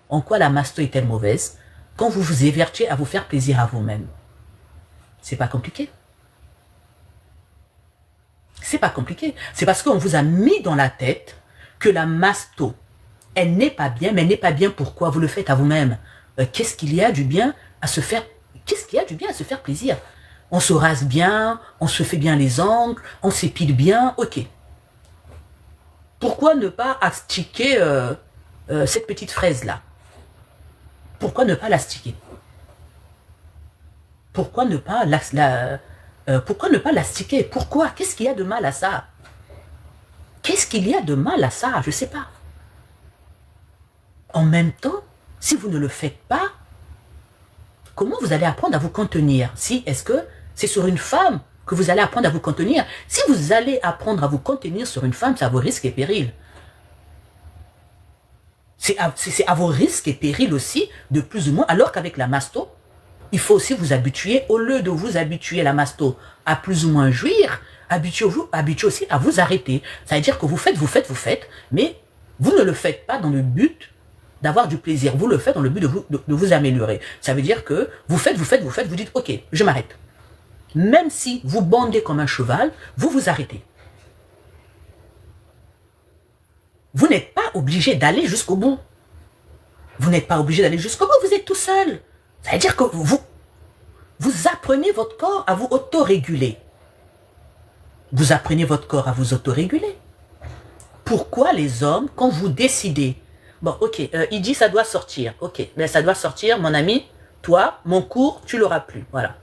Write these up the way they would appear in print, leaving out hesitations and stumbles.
En quoi la masto est-elle mauvaise? Quand vous vous évertuez à vous faire plaisir à vous-même. C'est pas compliqué. C'est pas compliqué. C'est parce qu'on vous a mis dans la tête que la masto, elle n'est pas bien, mais elle n'est pas bien pourquoi? Vous le faites à vous-même. Qu'est-ce qu'il y a du bien à se faire... Qu'est-ce qu'il y a du bien à se faire plaisir? On se rase bien, on se fait bien les ongles, on s'épile bien, ok. Pourquoi ne pas astiquer cette petite fraise-là? Pourquoi ne pas l'astiquer? Pourquoi ne pas l'astiquer? Pourquoi? Qu'est-ce qu'il y a de mal à ça? Qu'est-ce qu'il y a de mal à ça? Je ne sais pas. En même temps, si vous ne le faites pas, comment vous allez apprendre à vous contenir? Est-ce que c'est sur une femme que vous allez apprendre à vous contenir? Si vous allez apprendre à vous contenir sur une femme, c'est à vos risques et périls. C'est à vos risques et périls aussi, de plus ou moins, alors qu'avec la masto, il faut aussi vous habituer, au lieu de vous habituer la masto à plus ou moins jouir, habituez-vous aussi à vous arrêter. Ça veut dire que vous faites, mais vous ne le faites pas dans le but d'avoir du plaisir. Vous le faites dans le but de vous améliorer. Ça veut dire que vous faites, vous dites, ok, je m'arrête. Même si vous bandez comme un cheval, vous vous arrêtez. Vous n'êtes pas obligé d'aller jusqu'au bout. Vous n'êtes pas obligé d'aller jusqu'au bout, vous êtes tout seul. Ça veut dire que vous apprenez votre corps à vous autoréguler. Vous apprenez votre corps à vous autoréguler. Pourquoi les hommes, quand vous décidez, bon, ok, il dit ça doit sortir, ok, mais ça doit sortir, mon ami, toi, mon cours, tu l'auras plus, voilà.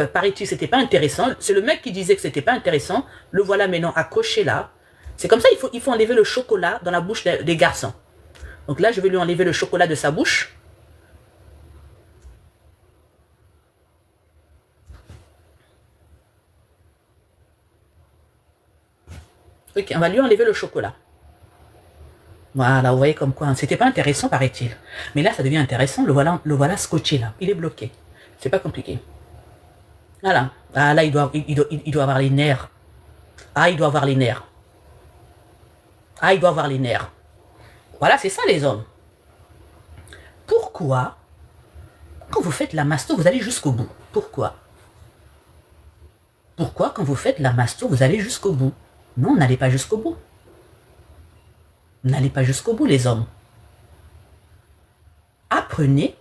Paraît-il, c'était pas intéressant, c'est le mec qui disait que c'était pas intéressant, le voilà maintenant accroché là. C'est comme ça, il faut enlever le chocolat dans la bouche des garçons. Donc là, je vais lui enlever le chocolat de sa bouche. Ok, on va lui enlever le chocolat. Voilà, vous voyez comme quoi, c'était pas intéressant, paraît-il. Mais là, ça devient intéressant, le voilà scotché là, il est bloqué. C'est pas compliqué. Voilà, ah, là, il doit avoir les nerfs. Ah, il doit avoir les nerfs. Ah, il doit avoir les nerfs. Voilà, c'est ça les hommes. Pourquoi, quand vous faites la masto, vous allez jusqu'au bout? Pourquoi? Pourquoi, quand vous faites la masto, vous allez jusqu'au bout? Non, n'allez pas jusqu'au bout. N'allez pas jusqu'au bout, les hommes. Apprenez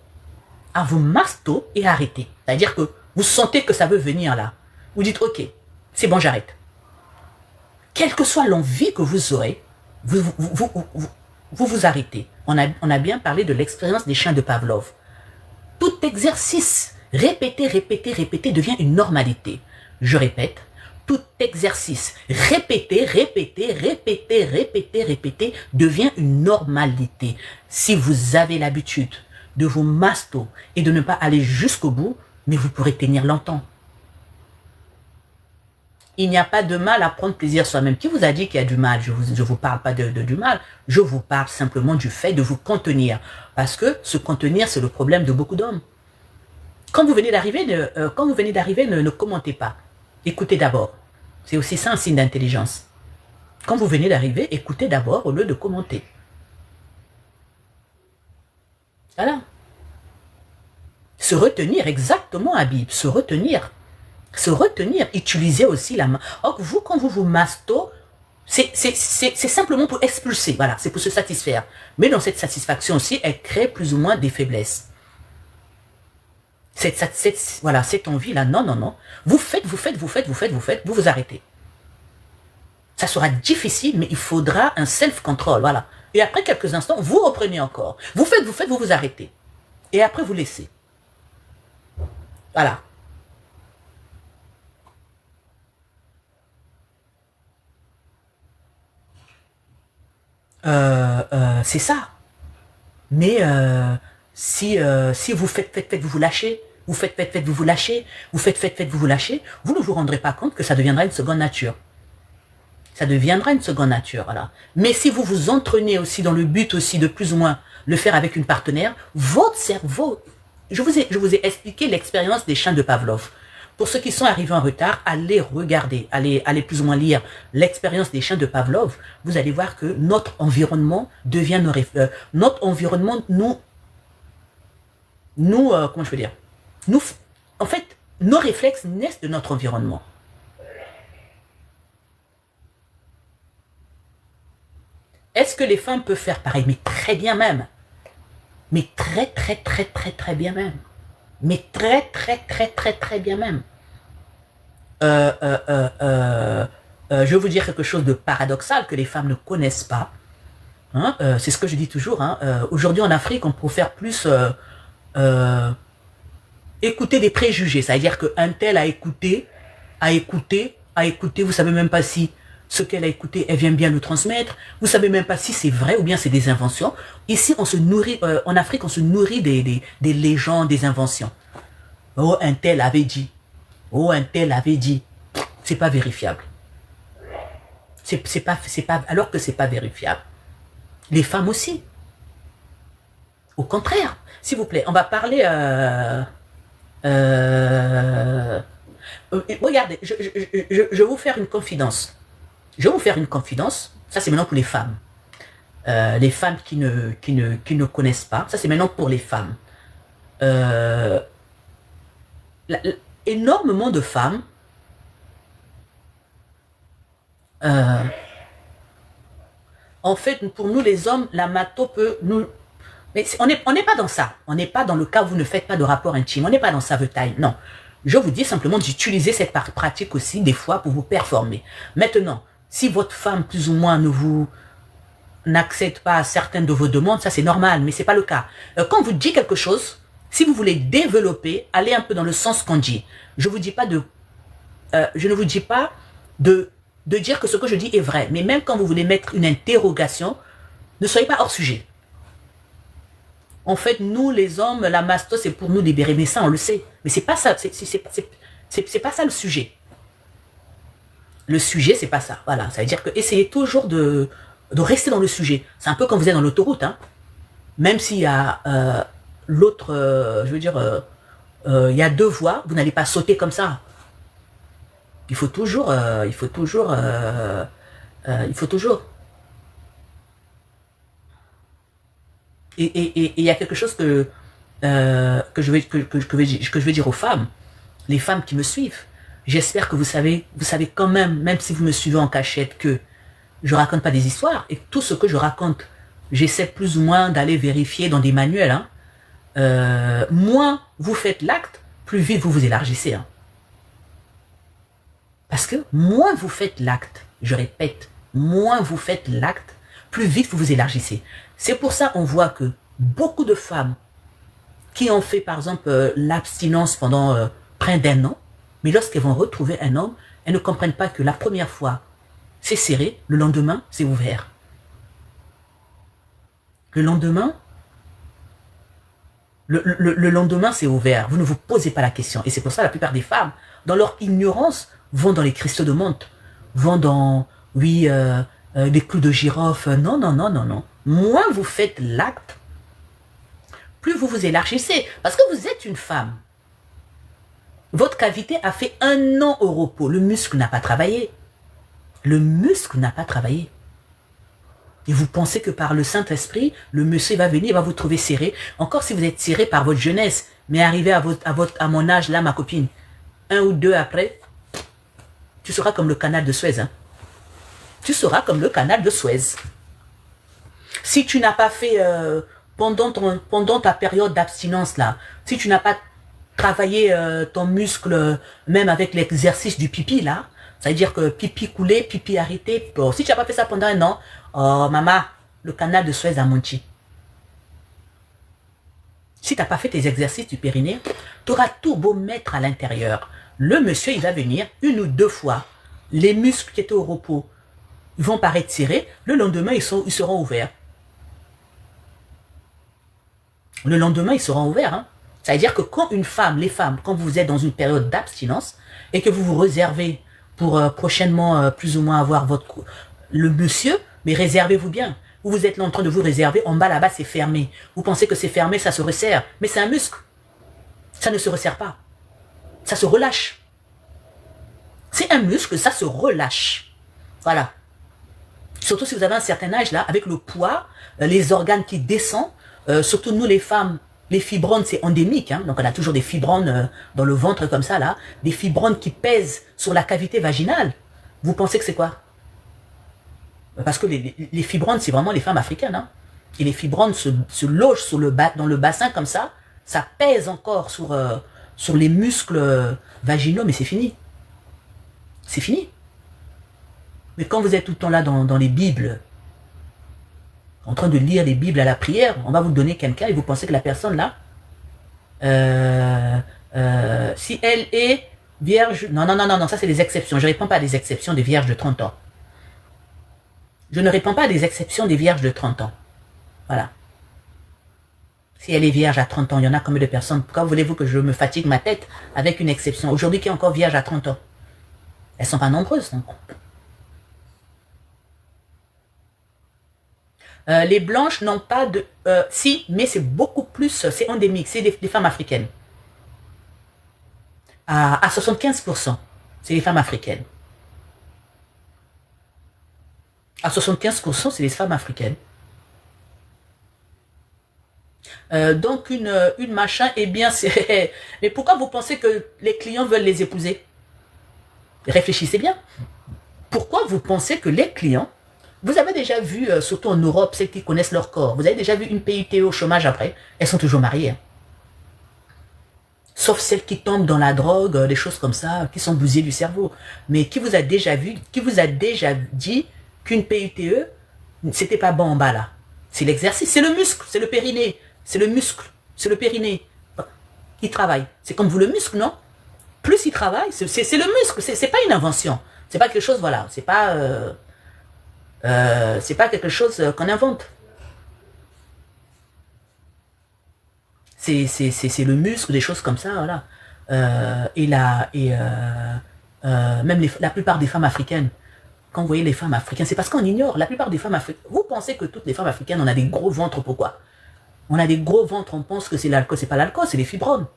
à vous masto et arrêtez. C'est-à-dire que vous sentez que ça veut venir là. Vous dites, ok, c'est bon, j'arrête. Quelle que soit l'envie que vous aurez, vous arrêtez. On a bien parlé de l'expérience des chiens de Pavlov. Tout exercice répété devient une normalité. Je répète, tout exercice répété devient une normalité. Si vous avez l'habitude de vous masto et de ne pas aller jusqu'au bout, mais vous pourrez tenir longtemps. Il n'y a pas de mal à prendre plaisir soi-même. Qui vous a dit qu'il y a du mal? Je vous parle pas du mal. Je vous parle simplement du fait de vous contenir. Parce que se contenir, c'est le problème de beaucoup d'hommes. Quand vous venez d'arriver, ne commentez pas. Écoutez d'abord. C'est aussi ça un signe d'intelligence. Quand vous venez d'arriver, écoutez d'abord au lieu de commenter. Voilà. Se retenir, exactement, Habib. Se retenir. Se retenir. Utiliser aussi la main. Or, vous, quand vous vous masto, c'est simplement pour expulser. Voilà, c'est pour se satisfaire. Mais dans cette satisfaction aussi, elle crée plus ou moins des faiblesses. Voilà, cette envie-là, non. Vous faites, vous vous arrêtez. Ça sera difficile, mais il faudra un self-control, voilà. Et après quelques instants, vous reprenez encore. Vous faites, vous vous arrêtez. Et après, vous laissez. Voilà. C'est ça. Mais si vous faites, vous vous lâchez, vous faites, vous vous lâchez, vous faites, vous vous lâchez, vous ne vous rendrez pas compte que ça deviendra une seconde nature. Ça deviendra une seconde nature, voilà. Mais si vous vous entraînez aussi dans le but aussi de plus ou moins le faire avec une partenaire, votre cerveau, je vous ai expliqué l'expérience des chiens de Pavlov. Pour ceux qui sont arrivés en retard, allez regarder, allez plus ou moins lire l'expérience des chiens de Pavlov. Vous allez voir que notre environnement devient notre environnement comment je veux dire, en fait, nos réflexes naissent de notre environnement. Est-ce que les femmes peuvent faire pareil? Mais très bien même. Mais très bien même. Mais très bien même. Je vais vous dire quelque chose de paradoxal que les femmes ne connaissent pas. Hein, c'est ce que je dis toujours. Hein, aujourd'hui en Afrique, on peut faire plus écouter des préjugés. C'est-à-dire qu'un tel a écouté, vous savez même pas si ce qu'elle a écouté, elle vient bien le transmettre. Vous savez même pas si c'est vrai ou bien c'est des inventions. Ici, on se nourrit, en Afrique, on se nourrit des légendes, des inventions. Oh, un tel avait dit. Oh, un tel avait dit. C'est pas vérifiable. Alors que c'est pas vérifiable. Les femmes aussi. Au contraire. S'il vous plaît, on va parler... regardez, je vais vous faire une confidence. Je vais vous faire une confidence. Ça, c'est maintenant pour les femmes. Les femmes qui ne connaissent pas. Ça, c'est maintenant pour les femmes. Énormément de femmes en fait, pour nous les hommes, la mato peut nous... Mais on n'est pas dans ça. On n'est pas dans le cas où vous ne faites pas de rapport intime. On n'est pas dans ça, taille. Non. Je vous dis simplement d'utiliser cette pratique aussi des fois pour vous performer. Maintenant, si votre femme plus ou moins n'accepte pas certaines de vos demandes, ça c'est normal, mais c'est pas le cas. Quand vous dites quelque chose, si vous voulez développer, allez un peu dans le sens qu'on dit. Je ne vous dis pas de dire que ce que je dis est vrai. Mais même quand vous voulez mettre une interrogation, ne soyez pas hors sujet. En fait, nous, les hommes, la masto, c'est pour nous libérer. Mais ça, on le sait. Mais c'est pas ça. C'est pas ça le sujet. Le sujet, c'est pas ça. Voilà. Ça veut dire que essayez toujours de rester dans le sujet. C'est un peu quand vous êtes dans l'autoroute. Hein. Même s'il y a l'autre, je veux dire, il y a deux voies, vous n'allez pas sauter comme ça. Il faut toujours. Et il y a quelque chose que je vais dire aux femmes, les femmes qui me suivent. J'espère que vous savez quand même si vous me suivez en cachette, que je raconte pas des histoires et tout ce que je raconte, j'essaie plus ou moins d'aller vérifier dans des manuels. Hein. Moins vous faites l'acte, plus vite vous vous élargissez. Hein. Parce que moins vous faites l'acte, je répète, moins vous faites l'acte, plus vite vous vous élargissez. C'est pour ça qu'on voit que beaucoup de femmes qui ont fait par exemple l'abstinence pendant près d'un an, mais lorsqu'elles vont retrouver un homme, elles ne comprennent pas que la première fois, c'est serré, le lendemain, c'est ouvert. Le lendemain, c'est ouvert. Vous ne vous posez pas la question. Et c'est pour ça que la plupart des femmes, dans leur ignorance, vont dans les cristaux de menthe, vont dans, des clous de girofle. Non. Moins vous faites l'acte, plus vous vous élargissez. Parce que vous êtes une femme. Votre cavité a fait 1 an au repos. Le muscle n'a pas travaillé. Le muscle n'a pas travaillé. Et vous pensez que par le Saint-Esprit, le monsieur va venir, il va vous trouver serré. Encore si vous êtes serré par votre jeunesse, mais arrivé à mon âge, là, ma copine, 1 ou 2 après, tu seras comme le canal de Suez. Hein. Tu seras comme le canal de Suez. Si tu n'as pas fait, pendant ta période d'abstinence, là, si tu n'as pas travaillé ton muscle, même avec l'exercice du pipi, là, ça veut dire que pipi coulé, pipi arrêté. Bon, si tu n'as pas fait ça pendant 1 an, oh, maman, le canal de Suez a menti. Si tu n'as pas fait tes exercices du périnée, tu auras tout beau mettre à l'intérieur. Le monsieur, il va venir 1 ou 2 fois. Les muscles qui étaient au repos, ils vont paraître serrés. Le lendemain, ils seront ouverts. Le lendemain, ils seront ouverts. Hein. Ça veut dire que quand une femme, les femmes, quand vous êtes dans une période d'abstinence et que vous vous réservez pour prochainement plus ou moins avoir le monsieur, mais réservez-vous bien. Vous êtes là en train de vous réserver, en bas là-bas c'est fermé. Vous pensez que c'est fermé, ça se resserre. Mais c'est un muscle. Ça ne se resserre pas. Ça se relâche. C'est un muscle, ça se relâche. Voilà. Surtout si vous avez un certain âge, là, avec le poids, les organes qui descendent, surtout nous les femmes, les fibromes, c'est endémique, hein, donc on a toujours des fibromes dans le ventre comme ça, là, des fibromes qui pèsent sur la cavité vaginale. Vous pensez que c'est quoi? Parce que les fibromes, c'est vraiment les femmes africaines, hein. Et les fibromes se logent sur dans le bassin comme ça pèse encore sur les muscles vaginaux, mais c'est fini. C'est fini. Mais quand vous êtes tout le temps là dans les Bibles, en train de lire les Bibles à la prière, on va vous donner quelqu'un et vous pensez que la personne là, si elle est vierge, non, ça c'est des exceptions. Je ne réponds pas à des exceptions des vierges de 30 ans. Je ne réponds pas à des exceptions des vierges de 30 ans. Voilà. Si elle est vierge à 30 ans, il y en a combien de personnes? Pourquoi voulez-vous que je me fatigue ma tête avec une exception? Aujourd'hui, qui est encore vierge à 30 ans? Elles ne sont pas nombreuses, non? Les blanches n'ont pas de... si, mais c'est beaucoup plus... C'est endémique, c'est des femmes africaines. À 75%, c'est les femmes africaines. À 75%, c'est les femmes africaines. Donc, une machin, eh bien, c'est... Mais pourquoi vous pensez que les clients veulent les épouser? Réfléchissez bien. Pourquoi vous pensez que les clients... Vous avez déjà vu, surtout en Europe, celles qui connaissent leur corps, vous avez déjà vu une PUTE au chômage après? Elles sont toujours mariées. Hein. Sauf celles qui tombent dans la drogue, des choses comme ça, qui sont bousillées du cerveau. Mais qui vous a déjà vu, qui vous a déjà dit qu'une PUTE, c'était pas bon en bas là? C'est l'exercice, c'est le muscle, c'est le périnée, c'est le muscle, c'est le périnée. Il travaille. C'est comme vous le muscle, non? Plus il travaille, c'est le muscle, c'est pas une invention. C'est pas quelque chose, voilà, c'est pas quelque chose qu'on invente. C'est le muscle, des choses comme ça, voilà. Même la plupart des femmes africaines, quand vous voyez les femmes africaines, c'est parce qu'on ignore. La plupart des femmes africaines, vous pensez que toutes les femmes africaines, on a des gros ventres, pourquoi? On a des gros ventres, on pense que c'est l'alcool, c'est pas l'alcool, c'est les fibromes.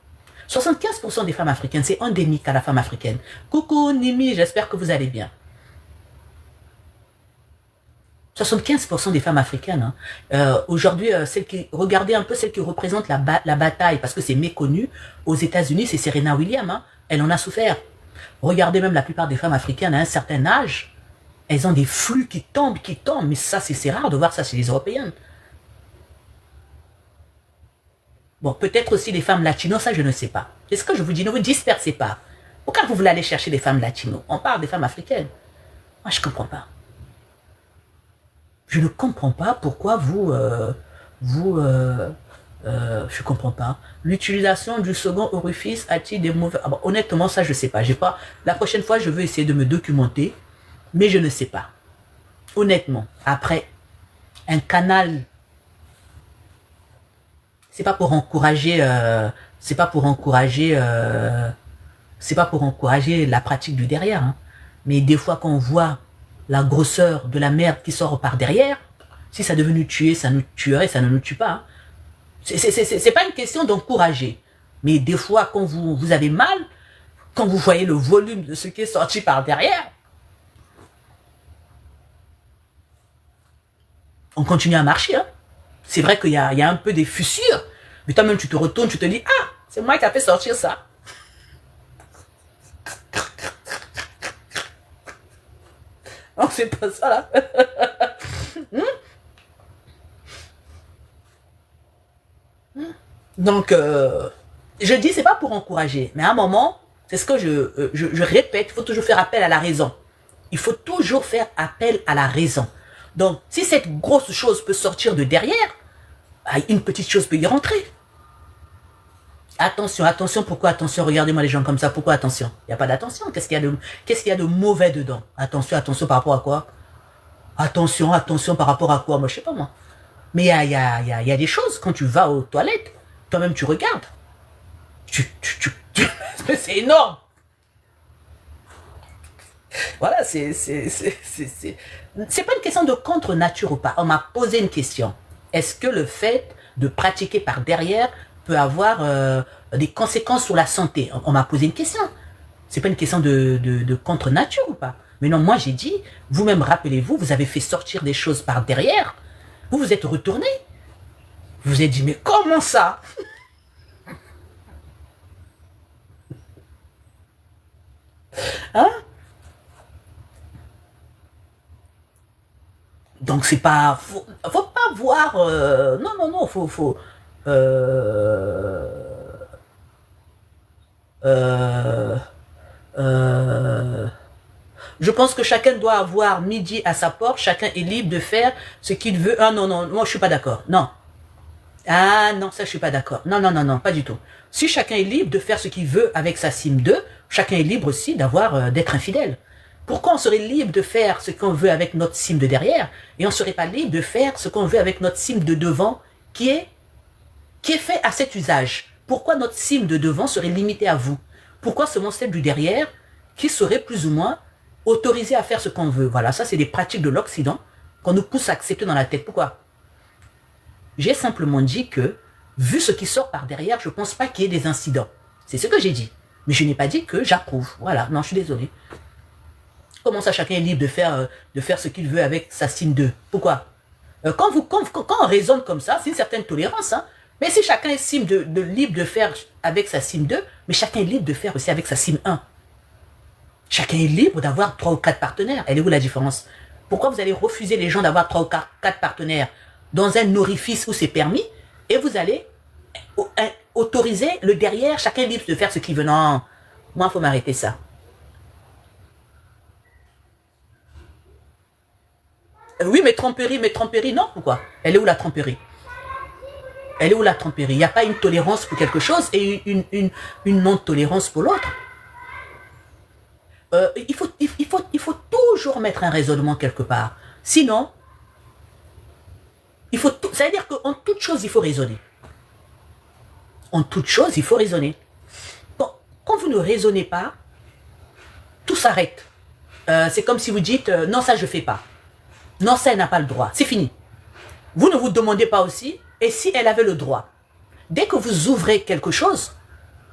75% des femmes africaines, c'est endémique à la femme africaine. Coucou Nimi, j'espère que vous allez bien. 75% des femmes africaines, hein. Aujourd'hui, regardez un peu celle qui représente la bataille, parce que c'est méconnu, aux États-Unis, c'est Serena Williams, hein. Elle en a souffert. Regardez même la plupart des femmes africaines à un certain âge, elles ont des flux qui tombent, mais ça, c'est rare de voir ça chez les Européennes. Bon, peut-être aussi les femmes latinos, ça je ne sais pas. C'est ce que je vous dis, ne vous dispersez pas. Pourquoi vous voulez aller chercher des femmes latinos? On parle des femmes africaines. Moi, je ne comprends pas. Je ne comprends pas pourquoi je comprends pas. L'utilisation du second orifice a-t-il des mauvais... Ah bon, honnêtement, ça, je ne sais pas. J'ai pas. La prochaine fois, je veux essayer de me documenter, mais je ne sais pas. Honnêtement, après, un canal, c'est pas pour encourager, c'est pas pour encourager la pratique du derrière. Hein. Mais des fois, quand on voit la grosseur de la merde qui sort par derrière, si ça devait nous tuer, ça nous tuerait, ça ne nous tue pas. Hein. C'est pas une question d'encourager. Mais des fois, quand vous avez mal, quand vous voyez le volume de ce qui est sorti par derrière, on continue à marcher. Hein. C'est vrai qu'il y a un peu des fissures, mais toi-même, tu te retournes, tu te dis, ah, c'est moi qui a fait sortir ça. Non, c'est pas ça, là. Donc, je dis, c'est pas pour encourager, mais à un moment, c'est ce que je répète, il faut toujours faire appel à la raison. Il faut toujours faire appel à la raison. Donc, si cette grosse chose peut sortir de derrière, une petite chose peut y rentrer. Attention, attention, pourquoi attention? Regardez-moi les gens comme ça, pourquoi attention? Il n'y a pas d'attention. Qu'est-ce qu'il y a de mauvais dedans? Attention, attention par rapport à quoi? Attention, attention par rapport à quoi? Moi, je sais pas moi. Mais il y a des choses, quand tu vas aux toilettes, toi-même tu regardes. C'est énorme. Voilà, c'est pas une question de contre nature ou pas. On m'a posé une question. Est-ce que le fait de pratiquer par derrière peut avoir des conséquences sur la santé? On m'a posé une question. C'est pas une question de contre-nature ou pas. Mais non, moi j'ai dit, vous-même rappelez-vous, vous avez fait sortir des choses par derrière. Vous vous êtes retourné. Vous vous êtes dit, mais comment ça? Hein? Donc c'est pas... Faut pas voir... non, non, non, faut... euh, euh, euh, je pense que chacun doit avoir midi à sa porte, chacun est libre de faire ce qu'il veut. Ah non, non, moi je suis pas d'accord. Non. Ah non, ça je suis pas d'accord. Non, non, non, non, pas du tout. Si chacun est libre de faire ce qu'il veut avec sa sim 2, chacun est libre aussi d'être infidèle. Pourquoi on serait libre de faire ce qu'on veut avec notre sim de derrière et on serait pas libre de faire ce qu'on veut avec notre sim de devant qui est fait à cet usage? Pourquoi notre sim de devant serait limitée à vous? Pourquoi seulement celle du derrière qui serait plus ou moins autorisée à faire ce qu'on veut? Voilà, ça c'est des pratiques de l'Occident qu'on nous pousse à accepter dans la tête. Pourquoi? J'ai simplement dit que, vu ce qui sort par derrière, je ne pense pas qu'il y ait des incidents. C'est ce que j'ai dit. Mais je n'ai pas dit que j'approuve. Voilà, non, je suis désolé. Comment ça, chacun est libre de faire ce qu'il veut avec sa sim 2? Pourquoi? Quand on raisonne comme ça, c'est une certaine tolérance. Hein. Mais si chacun est libre de faire avec sa sim 2, mais chacun est libre de faire aussi avec sa sim 1. Chacun est libre d'avoir 3 ou 4 partenaires. Elle est où la différence? Pourquoi vous allez refuser les gens d'avoir 3 ou 4 partenaires dans un orifice où c'est permis et vous allez autoriser le derrière, chacun est libre de faire ce qu'il veut? Non, moi, il faut m'arrêter ça. Oui, mais tromperie, non, pourquoi? Elle est où la tromperie? Elle est où la tromperie? Il n'y a pas une tolérance pour quelque chose et une non-tolérance pour l'autre. Il faut toujours mettre un raisonnement quelque part. Sinon, ça veut dire qu'en toute chose, il faut raisonner. En toute chose, il faut raisonner. Quand vous ne raisonnez pas, tout s'arrête. C'est comme si vous dites, non, ça, je ne fais pas. Non, ça, elle n'a pas le droit. C'est fini. Vous ne vous demandez pas aussi, et si elle avait le droit? Dès que vous ouvrez quelque chose,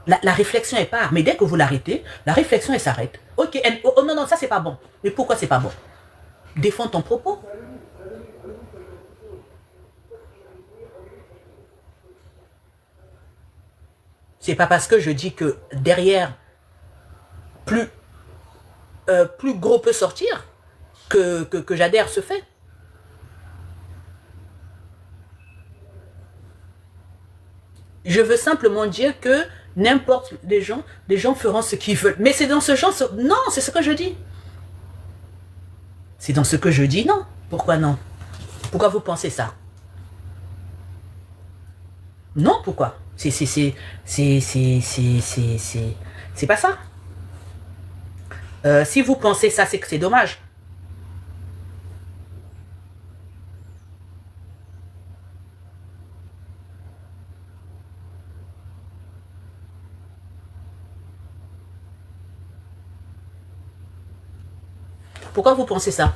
la réflexion est part. Mais dès que vous l'arrêtez, la réflexion, elle s'arrête. Ok, oh non, non, ça, c'est pas bon. Mais pourquoi c'est pas bon? Défends ton propos. C'est pas parce que je dis que derrière, plus, plus gros peut sortir que j'adhère ce fait. Je veux simplement dire que n'importe les gens feront ce qu'ils veulent. Mais c'est dans ce genre, non, c'est ce que je dis. C'est dans ce que je dis, non. Pourquoi non? Pourquoi vous pensez ça? Non, pourquoi? C'est pas ça. Si vous pensez ça, c'est que c'est dommage. Pourquoi vous pensez ça?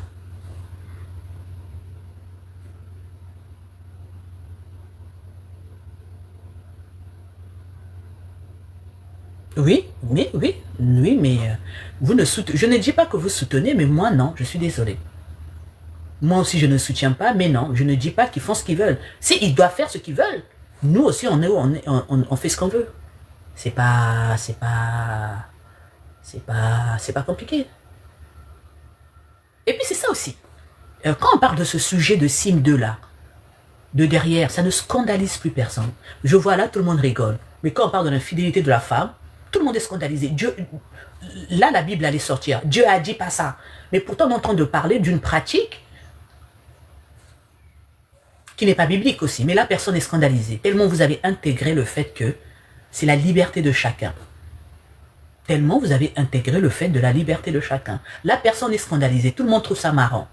Oui, oui, oui, oui, mais vous ne je ne dis pas que vous soutenez, mais moi non, je suis désolé. Moi aussi je ne soutiens pas, mais non, je ne dis pas qu'ils font ce qu'ils veulent. Si ils doivent faire ce qu'ils veulent, nous aussi on fait ce qu'on veut. C'est pas compliqué. Et puis c'est ça aussi. Quand on parle de ce sujet de Sim 2 là, de derrière, ça ne scandalise plus personne. Je vois là, tout le monde rigole. Mais quand on parle de l'infidélité de la femme, tout le monde est scandalisé. Dieu, là, la Bible allait sortir. Dieu a dit pas ça. Mais pourtant, on est en train de parler d'une pratique qui n'est pas biblique aussi. Mais là, personne n'est scandalisé. Tellement vous avez intégré le fait que c'est la liberté de chacun. Tellement vous avez intégré le fait de la liberté de chacun. Là, personne n'est scandalisé. Tout le monde trouve ça marrant.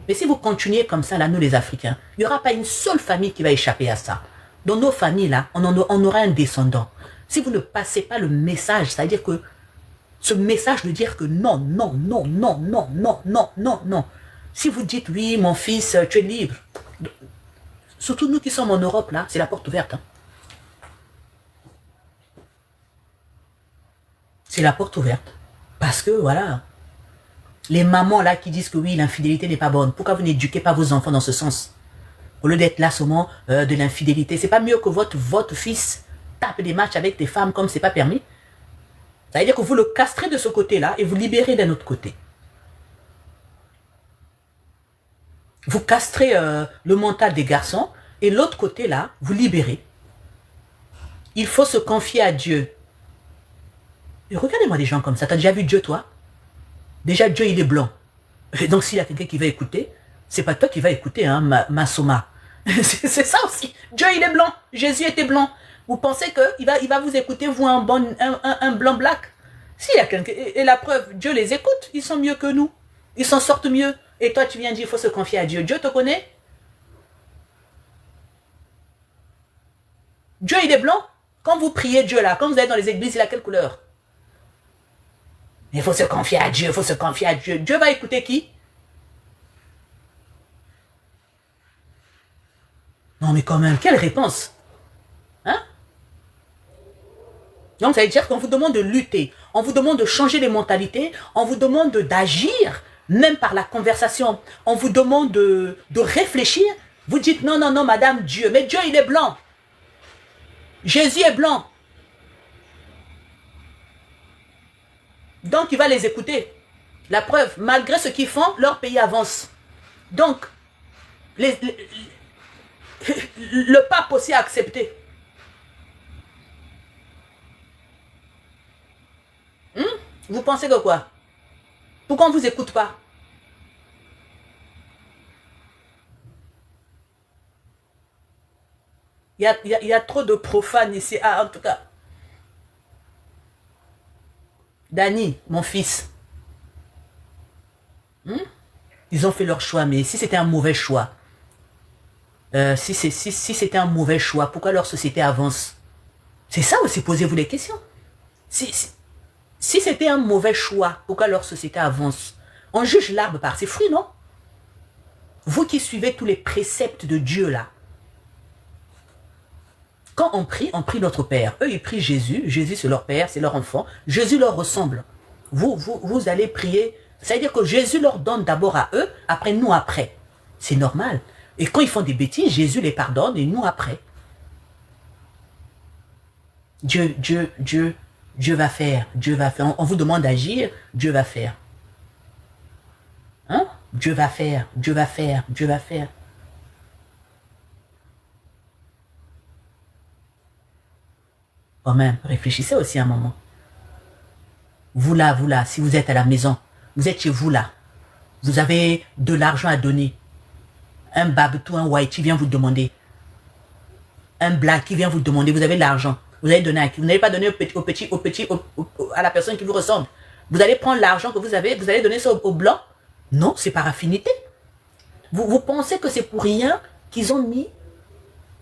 Mais si vous continuez comme ça, là, nous les Africains, il n'y aura pas une seule famille qui va échapper à ça. Dans nos familles, là, on aura un descendant. Si vous ne passez pas le message, c'est-à-dire que ce message de dire que non, non, non, non, non, non, non, non, non. Si vous dites, oui, mon fils, tu es libre. Surtout nous qui sommes en Europe, là, c'est la porte ouverte. Hein. C'est la porte ouverte. Parce que, voilà, les mamans là qui disent que oui, l'infidélité n'est pas bonne, pourquoi vous n'éduquez pas vos enfants dans ce sens? Au lieu d'être là seulement de l'infidélité, c'est pas mieux que votre fils tape des matchs avec des femmes comme c'est pas permis? Ça veut dire que vous le castrez de ce côté-là et vous libérez d'un autre côté. Vous castrez le mental des garçons et l'autre côté là, vous libérez. Il faut se confier à Dieu. Et regardez-moi des gens comme ça. T'as déjà vu Dieu, toi? Déjà, Dieu, il est blanc. Et donc, s'il y a quelqu'un qui va écouter, c'est pas toi qui va écouter, hein, ma soma. C'est ça aussi. Dieu, il est blanc. Jésus était blanc. Vous pensez qu'il va vous écouter, vous, un blanc black? S'il y a quelqu'un... Et la preuve, Dieu les écoute. Ils sont mieux que nous. Ils s'en sortent mieux. Et toi, tu viens dire, il faut se confier à Dieu. Dieu te connaît? Dieu, il est blanc. Quand vous priez Dieu, là, quand vous êtes dans les églises, il a quelle couleur? Il faut se confier à Dieu, il faut se confier à Dieu. Dieu va écouter qui? Non, mais quand même, quelle réponse? Hein? Donc, ça veut dire qu'on vous demande de lutter, on vous demande de changer les mentalités, on vous demande d'agir, même par la conversation, on vous demande de réfléchir. Vous dites, non, non, non, madame Dieu, mais Dieu, il est blanc. Jésus est blanc. Donc, il va les écouter. La preuve, malgré ce qu'ils font, leur pays avance. Donc, le pape aussi a accepté. Vous pensez que quoi? Pourquoi on ne vous écoute pas? Il y a trop de profanes ici. Ah, en tout cas. Dani, mon fils. Ils ont fait leur choix, mais si c'était un mauvais choix, si c'était un mauvais choix, pourquoi leur société avance? C'est ça aussi, posez-vous les questions. Si c'était un mauvais choix, pourquoi leur société avance? On juge l'arbre par ses fruits, non? Vous qui suivez tous les préceptes de Dieu, là, quand on prie notre Père. Eux, ils prient Jésus. Jésus, c'est leur Père, c'est leur enfant. Jésus leur ressemble. Vous allez prier. Ça veut dire que Jésus leur donne d'abord à eux, après nous après. C'est normal. Et quand ils font des bêtises, Jésus les pardonne et nous après. Dieu va faire. Dieu va faire. On vous demande d'agir, Dieu va faire. Hein? Dieu va faire. Dieu va faire. Dieu va faire. Quand même, réfléchissez aussi un moment. Vous là, si vous êtes à la maison, vous êtes chez vous là, vous avez de l'argent à donner. Un Babtou, un White qui vient vous demander. Un Black qui vient vous demander, vous avez de l'argent. Vous allez donner à qui? Vous n'allez pas donner à la personne qui vous ressemble. Vous allez prendre l'argent que vous avez, vous allez donner ça au Blanc? Non, c'est par affinité. Vous pensez que c'est pour rien qu'ils ont mis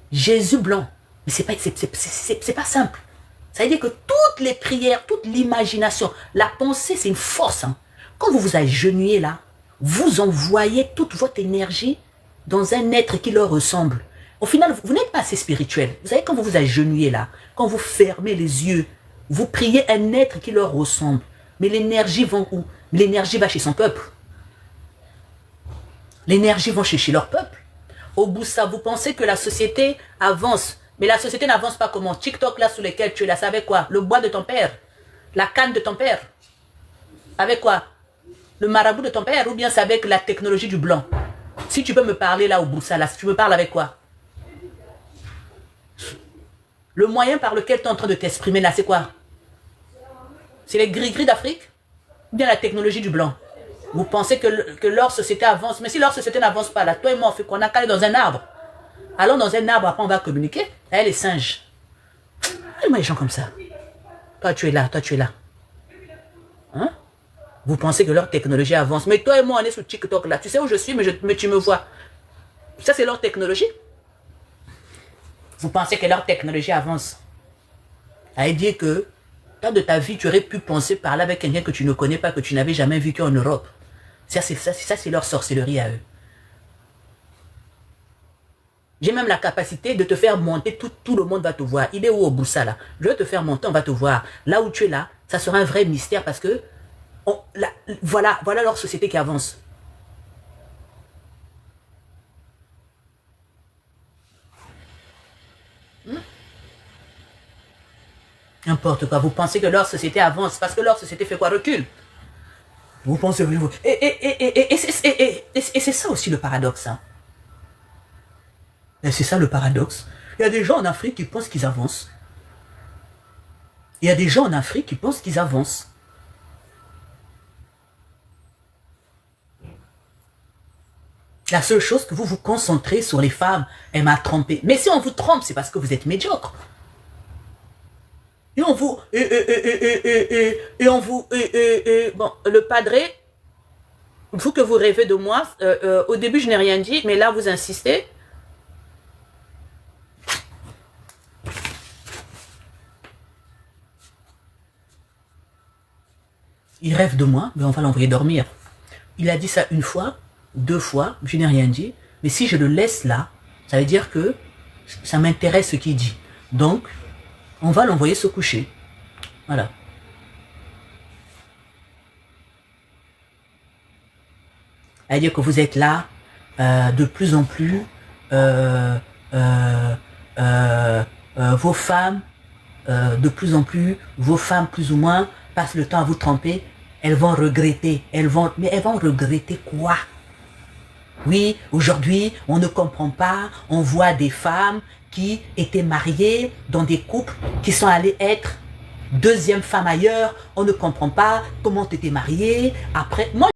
Jésus blanc. Mais c'est pas simple. Ça veut dire que toutes les prières, toute l'imagination, la pensée, c'est une force. Hein. Quand vous vous agenouillez là, vous envoyez toute votre énergie dans un être qui leur ressemble. Au final, vous n'êtes pas assez spirituel. Vous savez, quand vous vous agenouillez là, quand vous fermez les yeux, vous priez un être qui leur ressemble. Mais l'énergie va où? L'énergie va chez son peuple. L'énergie va chez leur peuple. Au bout de ça, vous pensez que la société avance. Mais la société n'avance pas comment? TikTok là sur lequel tu es là, c'est avec quoi? Le bois de ton père? La canne de ton père? Avec quoi? Le marabout de ton père? Ou bien c'est avec la technologie du blanc? Si tu peux me parler là au bout de ça, là, tu me parles avec quoi? Le moyen par lequel tu es en train de t'exprimer là, c'est quoi? C'est les gris-gris d'Afrique? Ou bien la technologie du blanc? Vous pensez que leur société avance? Mais si leur société n'avance pas là, toi et moi, on fait qu'on a calé dans un arbre. Allons dans un arbre, après on va communiquer. Eh, les singes. Regardez-moi les gens comme ça. Toi, tu es là, toi, tu es là. Hein? Vous pensez que leur technologie avance. Mais toi et moi, on est sur TikTok là. Tu sais où je suis, mais tu me vois. Ça, c'est leur technologie. Vous pensez que leur technologie avance. Ça veut dire que, tant de ta vie, tu aurais pu penser parler avec quelqu'un que tu ne connais pas, que tu n'avais jamais vu qu'en Europe. Ça, c'est leur sorcellerie à eux. J'ai même la capacité de te faire monter, tout le monde va te voir. Il est où au Boussa là? Je vais te faire monter, on va te voir. Là où tu es là, Ça sera un vrai mystère parce que voilà leur société qui avance. N'importe quoi. Vous pensez que leur société avance parce que leur société fait quoi? Recule. Vous pensez que vous... Et c'est ça aussi le paradoxe. Hein. Et c'est ça le paradoxe. Il y a des gens en Afrique qui pensent qu'ils avancent. Il y a des gens en Afrique qui pensent qu'ils avancent. La seule chose que vous vous concentrez sur les femmes, elle m'a trompé. Mais si on vous trompe, c'est parce que vous êtes médiocre. Et on vous... Bon, le padré, vous que vous rêvez de moi, au début je n'ai rien dit, mais là vous insistez. Il rêve de moi, mais on va l'envoyer dormir. Il a dit ça une fois, 2 fois, je n'ai rien dit. Mais si je le laisse là, ça veut dire que ça m'intéresse ce qu'il dit. Donc, on va l'envoyer se coucher. Voilà. C'est-à-dire que vous êtes là, de plus en plus, vos femmes, de plus en plus, vos femmes plus ou moins, passent le temps à vous tromper, elles vont regretter. Mais elles vont regretter quoi? Oui, aujourd'hui, on ne comprend pas, on voit des femmes qui étaient mariées dans des couples qui sont allés être deuxième femme ailleurs, on ne comprend pas comment tu étais mariée. Après, moi,